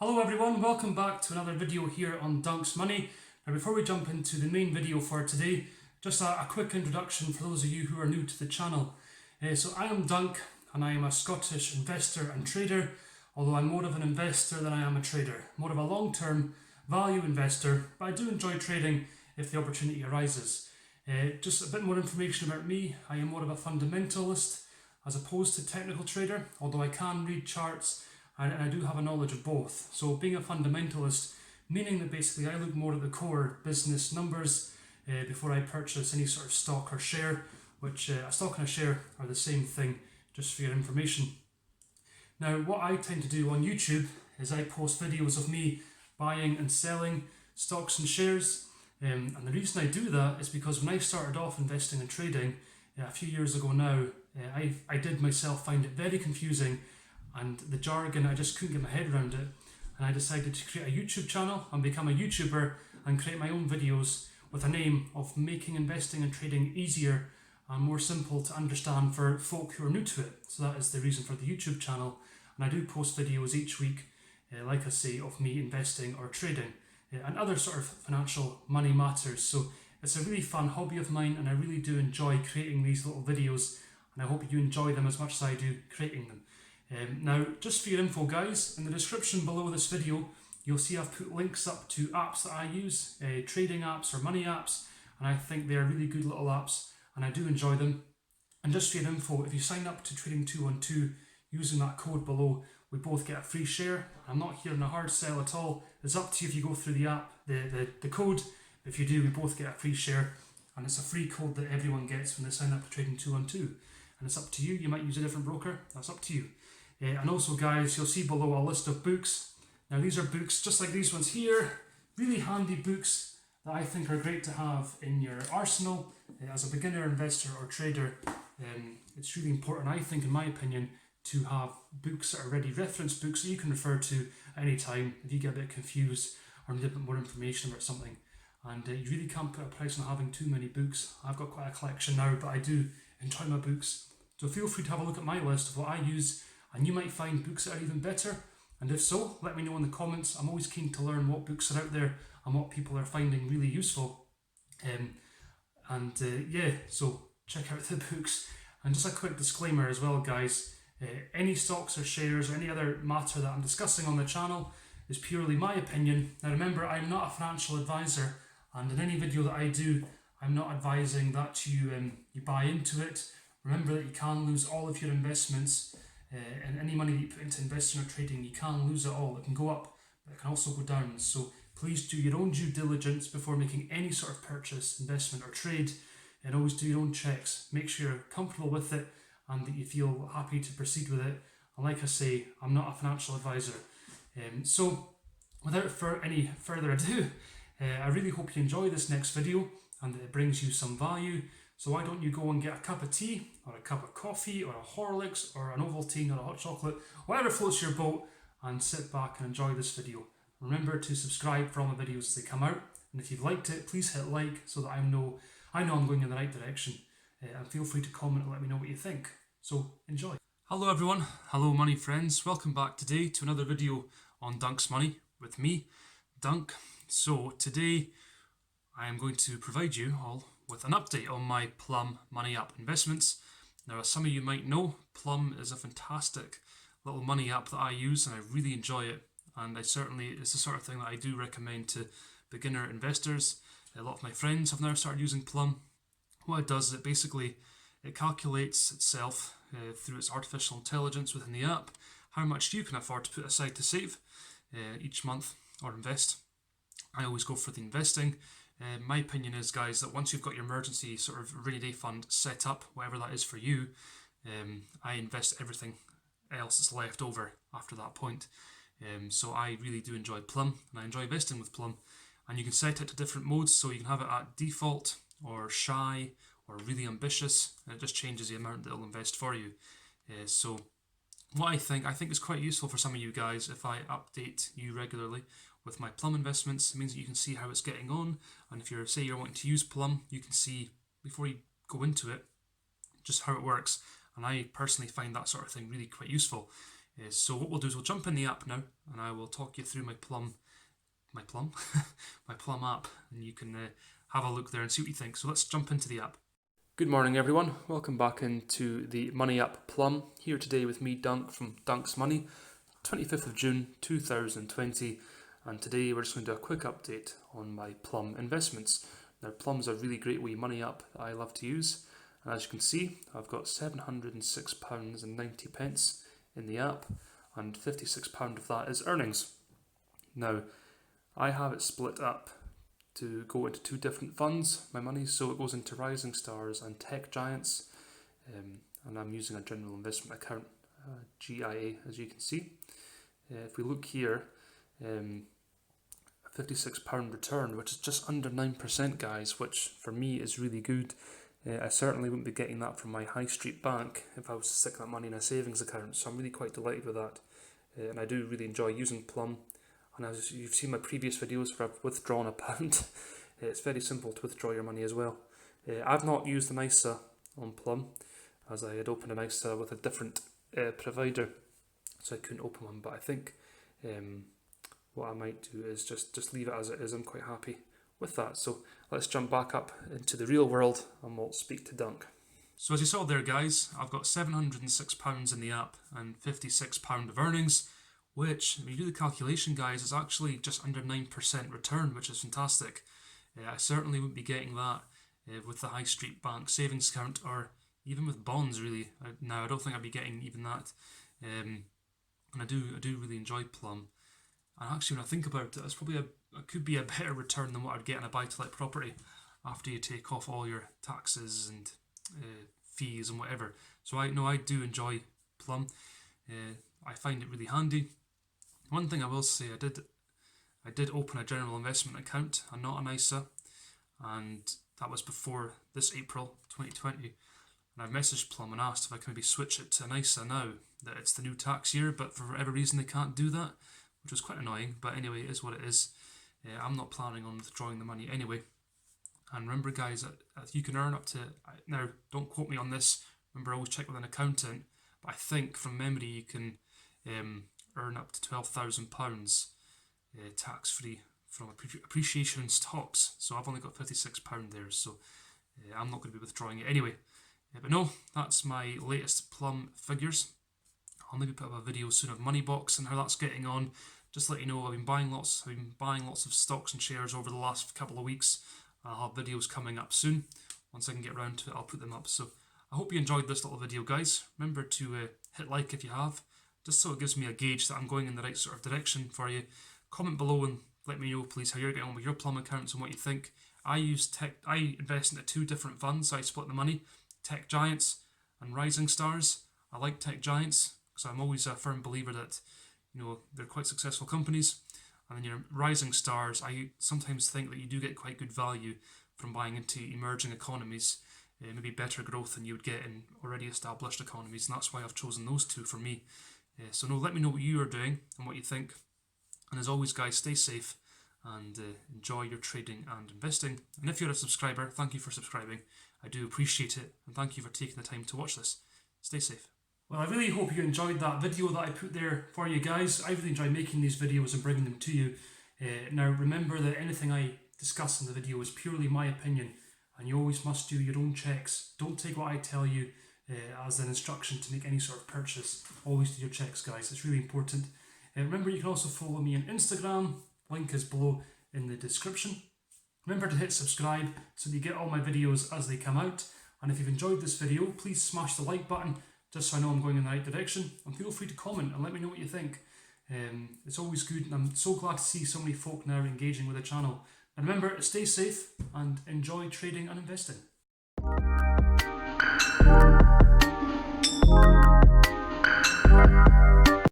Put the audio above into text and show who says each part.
Speaker 1: Hello everyone, welcome back to another video here on Dummies Money. Now before we jump into the main video for today, just a quick introduction for those of you who are new to the channel. So I am Dunk and I am a Scottish investor and trader, although I'm more of an investor than I am a trader. More of a long-term value investor, but I do enjoy trading if the opportunity arises. Just a bit more information about me. I am more of a fundamentalist as opposed to technical trader, although I can read charts and I do have a knowledge of both. So being a fundamentalist, meaning that basically I look more at the core business numbers before I purchase any sort of stock or share, which a stock and a share are the same thing, just for your information. Now what I tend to do on YouTube is I post videos of me buying and selling stocks and shares, and the reason I do that is because when I started off investing and trading a few years ago now, I did myself find it very confusing, and the jargon, I just couldn't get my head around it, and I decided to create a YouTube channel and become a YouTuber and create my own videos with a name of making investing and trading easier and more simple to understand for folk who are new to it. So that is the reason for the YouTube channel, and I do post videos each week, like I say, of me investing or trading and other sort of financial money matters. So it's a really fun hobby of mine, and I really do enjoy creating these little videos, and I hope you enjoy them as much as I do creating them. Now, just for your info guys, in the description below this video, you'll see I've put links up to apps that I use, trading apps or money apps, and I think they're really good little apps, and I do enjoy them. And just for your info, if you sign up to Trading 212 using that code below, we both get a free share. I'm not here in a hard sell at all. It's up to you if you go through the app, the code. If you do, we both get a free share, and it's a free code that everyone gets when they sign up to Trading 212. And it's up to you. You might use a different broker. That's up to you. And also guys, you'll see below a list of books. Now these are books just like these ones here, really handy books that I think are great to have in your arsenal as a beginner investor or trader. It's really important, I think, in my opinion, to have books that are ready, reference books that you can refer to at any time if you get a bit confused or need a bit more information about something. And you really can't put a price on having too many books. I've got quite a collection now, but I do enjoy my books. So feel free to have a look at my list of what I use, and you might find books that are even better. And if so, let me know in the comments. I'm always keen to learn what books are out there and what people are finding really useful. Yeah, so check out the books. And just a quick disclaimer as well, guys. Any stocks or shares or any other matter that I'm discussing on the channel is purely my opinion. Now remember, I'm not a financial advisor, and in any video that I do, I'm not advising that you buy into it. Remember that you can lose all of your investments. And any money that you put into investing or trading, you can lose it all. It can go up, but it can also go down. So please do your own due diligence before making any sort of purchase, investment or trade, and always do your own checks. Make sure you're comfortable with it and that you feel happy to proceed with it. And like I say, I'm not a financial advisor. So without any further ado, I really hope you enjoy this next video and that it brings you some value. So why don't you go and get a cup of tea, or a cup of coffee, or a Horlicks, or an Ovaltine, or a hot chocolate, whatever floats your boat, and sit back and enjoy this video. Remember to subscribe for all my videos as they come out, and if you've liked it, please hit like so that I know I'm going in the right direction. And feel free to comment and let me know what you think. So enjoy. Hello everyone, hello money friends, welcome back today to another video on Dummies Money with me, Dunk. So today I am going to provide you all with an update on my PLUM Money app investments. Now, as some of you might know, PLUM is a fantastic little money app that I use, and I really enjoy it. And it's the sort of thing that I do recommend to beginner investors. A lot of my friends have now started using PLUM. What it does is it calculates itself through its artificial intelligence within the app how much you can afford to put aside to save each month or invest. I always go for the investing. My opinion is, guys, that once you've got your emergency sort of rainy day fund set up, whatever that is for you, I invest everything else that's left over after that point. So I really do enjoy PLUM, and I enjoy investing with PLUM. And you can set it to different modes, so you can have it at default, or shy, or really ambitious, and it just changes the amount that it'll invest for you. So what I think is quite useful for some of you guys if I update you regularly with my PLUM investments. It means that you can see how it's getting on, and if you're wanting to use PLUM, you can see before you go into it just how it works. And I personally find that sort of thing really quite useful. So what we'll do is we'll jump in the app now, and I will talk you through my PLUM app, and you can have a look there and see what you think. So let's jump into the app. Good morning everyone, welcome back into the Money app PLUM. Here today with me, Dunk from Dunk's Money, 25th of June 2020, and today we're just going to do a quick update on my PLUM investments. Now PLUM's a really great wee money app that I love to use, and as you can see I've got £706.90 in the app, and £56 of that is earnings. Now I have it split up to go into two different funds, my money, so it goes into Rising Stars and Tech Giants, and I'm using a general investment account, GIA, as you can see. If we look here, a £56 return, which is just under 9% guys, which for me is really good. I certainly wouldn't be getting that from my high street bank if I was to stick that money in a savings account, so I'm really quite delighted with that. And I do really enjoy using PLUM, and as you've seen my previous videos where I've withdrawn £1, it's very simple to withdraw your money as well. I've not used an ISA on PLUM, as I had opened an ISA with a different provider, so I couldn't open one, but I think what I might do is just leave it as it is. I'm quite happy with that. So let's jump back up into the real world and we'll speak to Dunk. So as you saw there guys, I've got £706 in the app and £56 of earnings, which, when you do the calculation guys, is actually just under 9% return, which is fantastic. I certainly wouldn't be getting that with the high street bank savings account, or even with bonds really. Now I don't think I'd be getting even that. And I do really enjoy PLUM. And actually when I think about it, it's probably it could be a better return than what I'd get in a buy-to-let property after you take off all your taxes and fees and whatever. So I do enjoy PLUM. I find it really handy. One thing I will say, I did open a general investment account and not an ISA, and that was before this April 2020. And I've messaged PLUM and asked if I can maybe switch it to an ISA now that it's the new tax year, but for whatever reason they can't do that, which was quite annoying. But anyway, it is what it is. I'm not planning on withdrawing the money anyway. And remember guys, you can earn up to, now don't quote me on this, remember always check with an accountant, but I think from memory you can earn up to £12,000 tax free from appreciation in stocks. So I've only got £56 there, so I'm not going to be withdrawing it anyway. But no, that's my latest PLUM figures. I'll maybe put up a video soon of Moneybox and how that's getting on. Just to let you know, I've been buying lots of stocks and shares over the last couple of weeks. I'll have videos coming up soon. Once I can get around to it, I'll put them up. So I hope you enjoyed this little video, guys. Remember to hit like if you have, just so it gives me a gauge that I'm going in the right sort of direction for you. Comment below and let me know, please, how you're getting on with your PLUM accounts and what you think. I invest into two different funds. I split the money, Tech Giants and Rising Stars. I like Tech Giants because I'm always a firm believer that they're quite successful companies. And then your Rising Stars, I sometimes think that you do get quite good value from buying into emerging economies, maybe better growth than you would get in already established economies, and that's why I've chosen those two for me. So let me know what you are doing and what you think. And as always guys, stay safe and enjoy your trading and investing. And if you're a subscriber, thank you for subscribing. I do appreciate it, and thank you for taking the time to watch this. Stay safe. Well, I really hope you enjoyed that video that I put there for you guys. I really enjoy making these videos and bringing them to you. Now remember that anything I discuss in the video is purely my opinion, and you always must do your own checks. Don't take what I tell you as an instruction to make any sort of purchase. Always do your checks guys, it's really important. Remember you can also follow me on Instagram, link is below in the description. Remember to hit subscribe so that you get all my videos as they come out. And if you've enjoyed this video, please smash the like button just so I know I'm going in the right direction. And feel free to comment and let me know what you think. It's always good, and I'm so glad to see so many folk now engaging with the channel. And remember, stay safe and enjoy trading and investing.